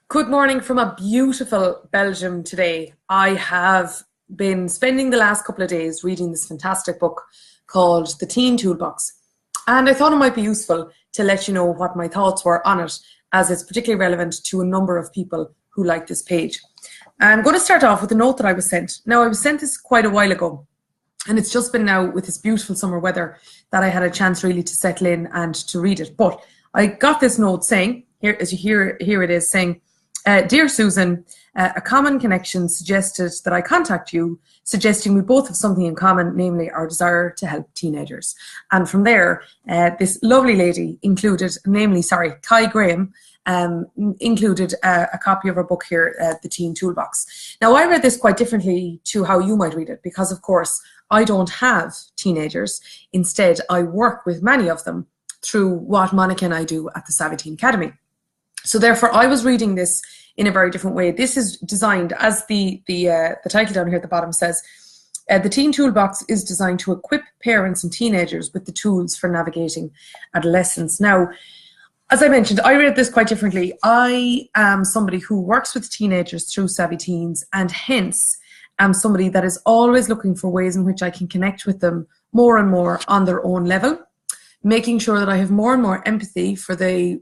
Good morning from a beautiful Belgium today. I have been spending the last couple of days reading this fantastic book called The Teen Toolbox. And I thought it might be useful to let you know what my thoughts were on it, as it's particularly relevant to a number of people who like this page. I'm going to start off with a note that I was sent. Now, I was sent this quite a while ago, and it's just been now with this beautiful summer weather that I had a chance really to settle in and to read it. But I got this note saying, here it is saying, Dear Susan, a common connection suggested that I contact you, suggesting we both have something in common, namely our desire to help teenagers. And from there, this lovely lady included, Cai Graham, included a copy of her book here, The Teen Toolbox. Now, I read this quite differently to how you might read it, because, of course, I don't have teenagers. Instead, I work with many of them through what Monica and I do at the Savvy Teen Academy. So therefore, I was reading this in a very different way. This is designed, as the title down here at the bottom says, the Teen Toolbox is designed to equip parents and teenagers with the tools for navigating adolescence. Now, as I mentioned, I read this quite differently. I am somebody who works with teenagers through Savvy Teens, and hence am somebody that is always looking for ways in which I can connect with them more and more on their own level, making sure that I have more and more empathy for the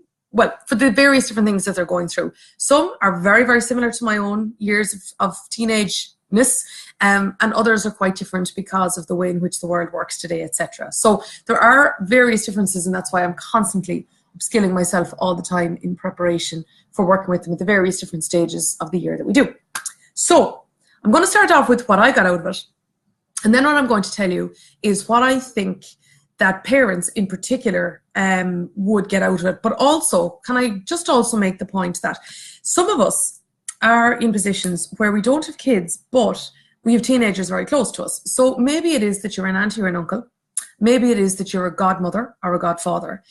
various different things that they're going through. Some are very, very similar to my own years of teenageness, and others are quite different because of the way in which the world works today, etc. So there are various differences, and that's why I'm constantly upskilling myself all the time in preparation for working with them at the various different stages of the year that we do. So I'm going to start off with what I got out of it, and then what I'm going to tell you is what I think that parents in particular would get out of it. But also, can I just also make the point that some of us are in positions where we don't have kids, but we have teenagers very close to us. So maybe it is that you're an auntie or an uncle. Maybe it is that you're a godmother or a godfather.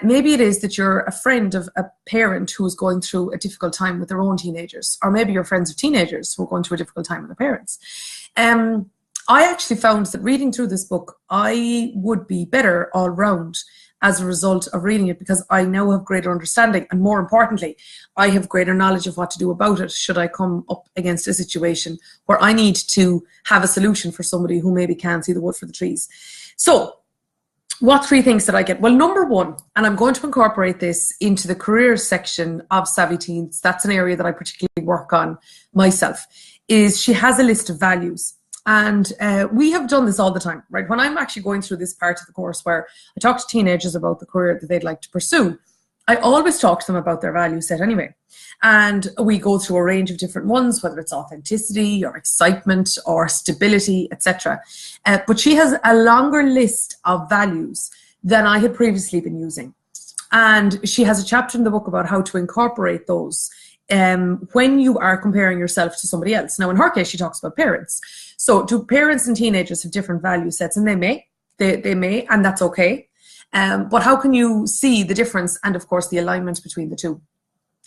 Maybe it is that you're a friend of a parent who is going through a difficult time with their own teenagers. Or maybe you're friends of teenagers who are going through a difficult time with their parents. I actually found that reading through this book, I would be better all round as a result of reading it, because I now have greater understanding, and more importantly, I have greater knowledge of what to do about it should I come up against a situation where I need to have a solution for somebody who maybe can't see the wood for the trees. So what three things did I get? Well, number one, and I'm going to incorporate this into the careers section of Savvy Teens, that's an area that I particularly work on myself, is she has a list of values. And we have done this all the time, right? When I'm actually going through this part of the course where I talk to teenagers about the career that they'd like to pursue, I always talk to them about their value set anyway. And we go through a range of different ones, whether it's authenticity or excitement or stability, etc. But she has a longer list of values than I had previously been using. And she has a chapter in the book about how to incorporate those when you are comparing yourself to somebody else. Now, in her case, she talks about parents. So do parents and teenagers have different value sets? And they may, and that's okay. But how can you see the difference and, of course, the alignment between the two?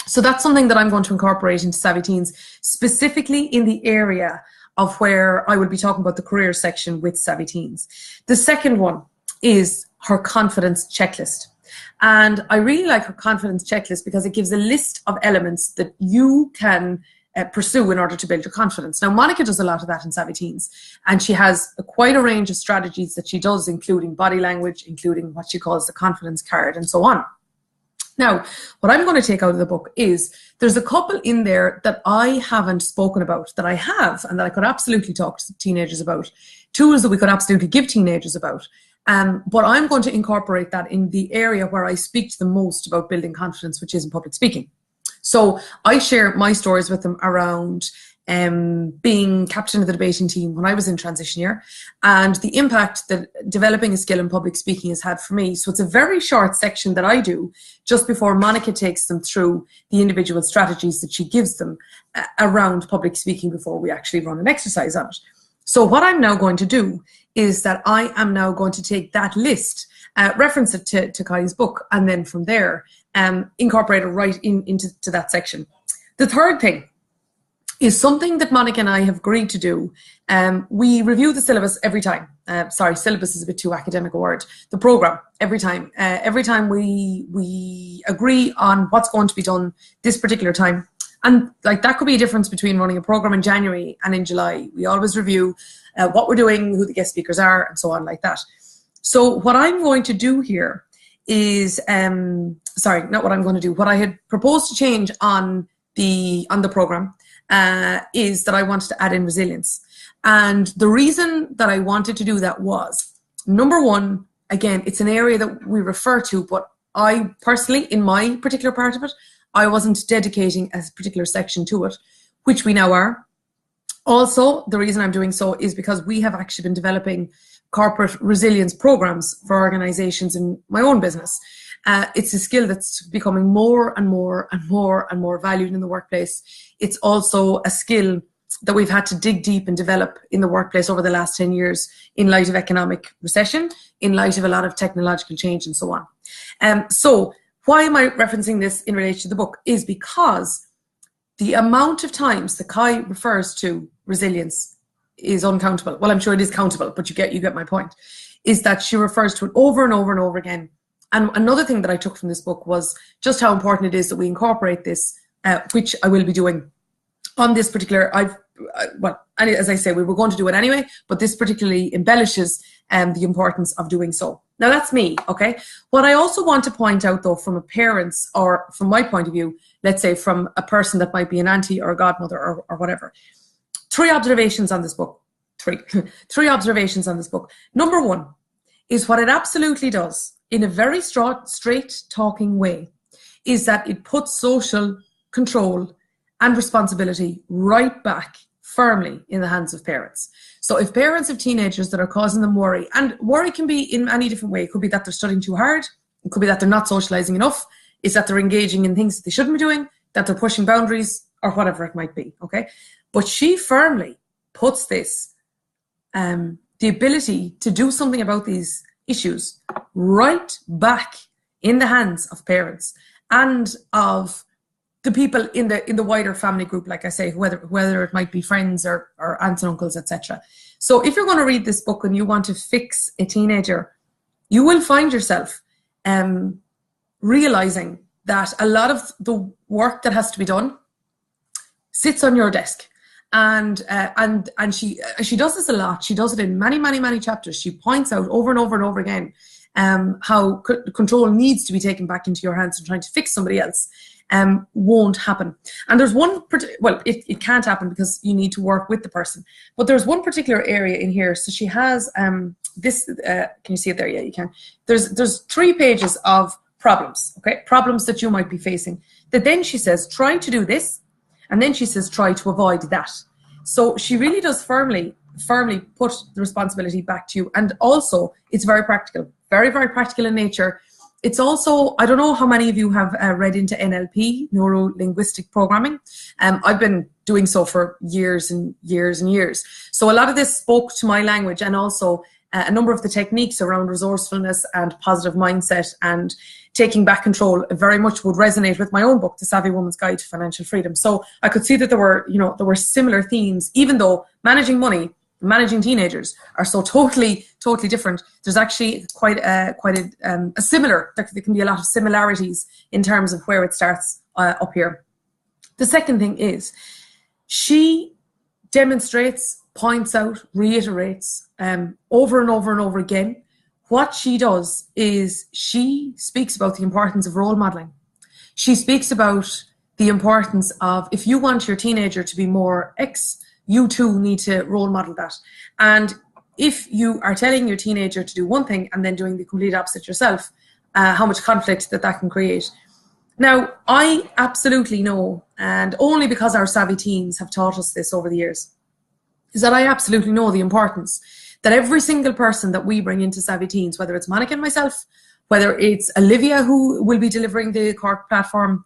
So that's something that I'm going to incorporate into Savvy Teens, specifically in the area of where I will be talking about the career section with Savvy Teens. The second one is her confidence checklist. And I really like her confidence checklist because it gives a list of elements that you can pursue in order to build your confidence. Now, Monica does a lot of that in Savvy Teens, and she has quite a range of strategies that she does, including body language, including what she calls the confidence card, and so on. Now, what I'm going to take out of the book is there's a couple in there that I haven't spoken about, that I have, and that I could absolutely talk to teenagers about, tools that we could absolutely give teenagers about. But I'm going to incorporate that in the area where I speak to them most about building confidence, which is in public speaking. So I share my stories with them around being captain of the debating team when I was in transition year, and the impact that developing a skill in public speaking has had for me. So it's a very short section that I do just before Monica takes them through the individual strategies that she gives them around public speaking before we actually run an exercise on it. So what I'm now going to do is that I am now going to take that list, reference it to Cai's book, and then from there incorporate it right into that section. The third thing is something that Monica and I have agreed to do. We review the syllabus every time. Syllabus is a bit too academic a word. The program every time. Every time we agree on what's going to be done this particular time, And like that could be a difference between running a program in January and in July. We always review what we're doing, who the guest speakers are, and so on like that. So what I'm going to do here is, sorry, not what I'm going to do. What I had proposed to change on the program is that I wanted to add in resilience. And the reason that I wanted to do that was, number one, again, it's an area that we refer to, but I personally, in my particular part of it, I wasn't dedicating a particular section to it, which we now are. Also, the reason I'm doing so is because we have actually been developing corporate resilience programs for organizations in my own business. It's a skill that's becoming more and more and more and more valued in the workplace. It's also a skill that we've had to dig deep and develop in the workplace over the last 10 years in light of economic recession, in light of a lot of technological change and so on. So why am I referencing this in relation to the book is because the amount of times that Cai refers to resilience is uncountable. Well, I'm sure it is countable, but you get my point, is that she refers to it over and over and over again. And another thing that I took from this book was just how important it is that we incorporate this, which I will be doing on this particular, well, as I say, we were going to do it anyway, but this particularly embellishes the importance of doing so. Now that's me, okay? What I also want to point out though, from a parent's, or from my point of view, let's say from a person that might be an auntie or a godmother or whatever, three observations on this book. Three observations on this book. Number one is what it absolutely does in a very straight talking way is that it puts social control and responsibility right back firmly in the hands of parents. So if parents have teenagers that are causing them worry, and worry can be in any different way. It could be that they're studying too hard. It could be that they're not socializing enough. It's that they're engaging in things that they shouldn't be doing, that they're pushing boundaries or whatever it might be, okay? But she firmly puts this, the ability to do something about these issues right back in the hands of parents and of the people in the wider family group, like I say, whether it might be friends or aunts and uncles, etc. So if you're going to read this book and you want to fix a teenager, you will find yourself realizing that a lot of the work that has to be done sits on your desk. And she does this a lot. She does it in many chapters. She points out over and over and over again how control needs to be taken back into your hands and trying to fix somebody else won't happen. And there's one, well, it can't happen because you need to work with the person. But there's one particular area in here. So she has this, can you see it there? Yeah, you can. There's 3 pages of problems, okay? Problems that you might be facing. That then she says, try to do this. And then she says, try to avoid that. So she really does firmly put the responsibility back to you. And also, it's very practical, very practical in nature. It's also, I don't know how many of you have read into NLP, neuro-linguistic programming. I've been doing so for years and years and years. So a lot of this spoke to my language, and also a number of the techniques around resourcefulness and positive mindset and taking back control very much would resonate with my own book, The Savvy Woman's Guide to Financial Freedom. So I could see that there were similar themes, even though managing money, managing teenagers are so totally different. There's actually quite a similar, there can be a lot of similarities in terms of where it starts up here. The second thing is she demonstrates, points out, reiterates over and over and over again. What she does is she speaks about the importance of role modeling. She speaks about the importance of, if you want your teenager to be more X, you too need to role model that. And if you are telling your teenager to do one thing and then doing the complete opposite yourself, how much conflict that can create. Now, I absolutely know, and only because our savvy teens have taught us this over the years, is that I absolutely know the importance that every single person that we bring into Savvy Teens, whether it's Monica and myself, whether it's Olivia who will be delivering the Cork program,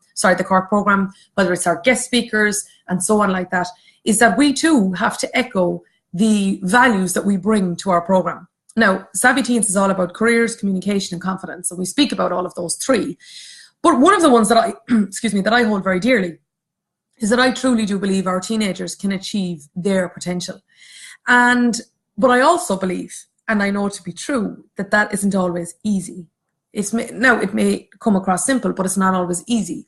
whether it's our guest speakers and so on like that, is that we too have to echo the values that we bring to our program. Now, Savvy Teens is all about careers, communication and confidence, and we speak about all of those 3. But one of the ones that I, that I hold very dearly is that I truly do believe our teenagers can achieve their potential. But I also believe, and I know to be true, that isn't always easy. It may come across simple, but it's not always easy.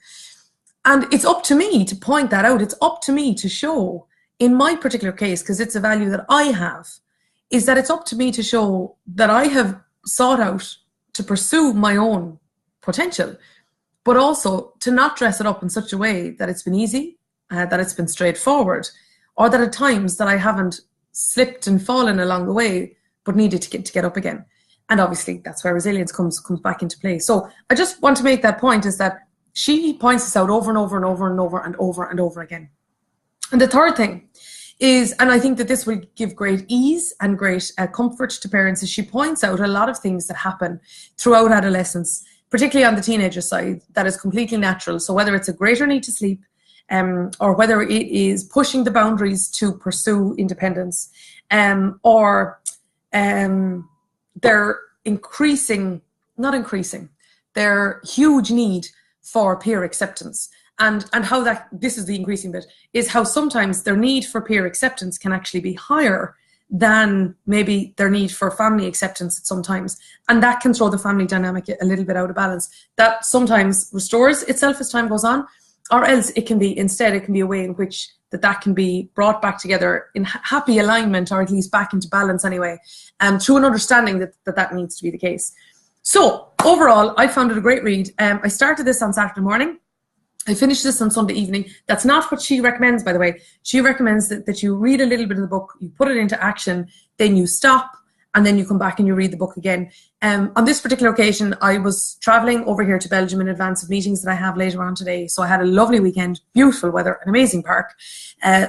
And it's up to me to point that out. It's up to me to show, in my particular case, because it's a value that I have, is that it's up to me to show that I have sought out to pursue my own potential, but also to not dress it up in such a way that it's been easy, that it's been straightforward, or that at times that I haven't slipped and fallen along the way, but needed to get up again. And obviously that's where resilience comes back into play. So I just want to make that point, is that she points this out over and over and over and over and over and over again. And the third thing is, and I think that this will give great ease and great comfort to parents, is she points out a lot of things that happen throughout adolescence, particularly on the teenager side, that is completely natural. So whether it's a greater need to sleep, or whether it is pushing the boundaries to pursue independence, or their their huge need for peer acceptance. And how this is the increasing bit, is how sometimes their need for peer acceptance can actually be higher than maybe their need for family acceptance at sometimes. And that can throw the family dynamic a little bit out of balance. That sometimes restores itself as time goes on, or else it can be a way in which that can be brought back together in happy alignment, or at least back into balance anyway, through an understanding that needs to be the case. So overall, I found it a great read. I started this on Saturday morning. I finished this on Sunday evening. That's not what she recommends, by the way. She recommends that you read a little bit of the book, you put it into action, then you stop, and then you come back and you read the book again. On this particular occasion, I was traveling over here to Belgium in advance of meetings that I have later on today. So I had a lovely weekend, beautiful weather, an amazing park.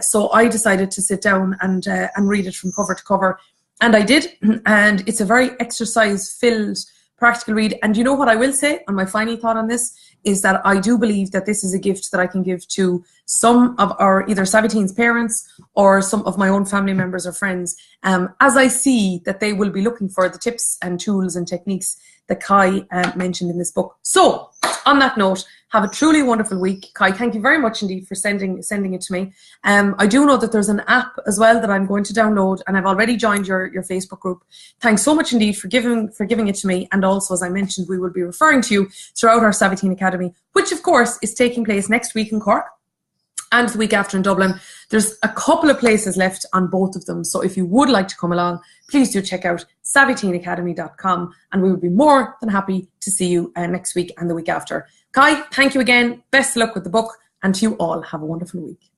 So I decided to sit down and read it from cover to cover. And I did. And it's a very exercise-filled practical read. And you know what I will say on my final thought on this is that I do believe that this is a gift that I can give to some of our either Savvy Teens parents or some of my own family members or friends, as I see that they will be looking for the tips and tools and techniques that Cai mentioned in this book. So on that note, have a truly wonderful week. Cai, thank you very much indeed for sending it to me. I do know that there's an app as well that I'm going to download, and I've already joined your Facebook group. Thanks so much indeed for giving it to me. And also, as I mentioned, we will be referring to you throughout our Savvy Teen Academy, which of course is taking place next week in Cork and the week after in Dublin. There's a couple of places left on both of them. So if you would like to come along, please do check out savvyteenacademy.com, and we would be more than happy to see you next week and the week after. Cai, thank you again. Best of luck with the book, and to you all, have a wonderful week.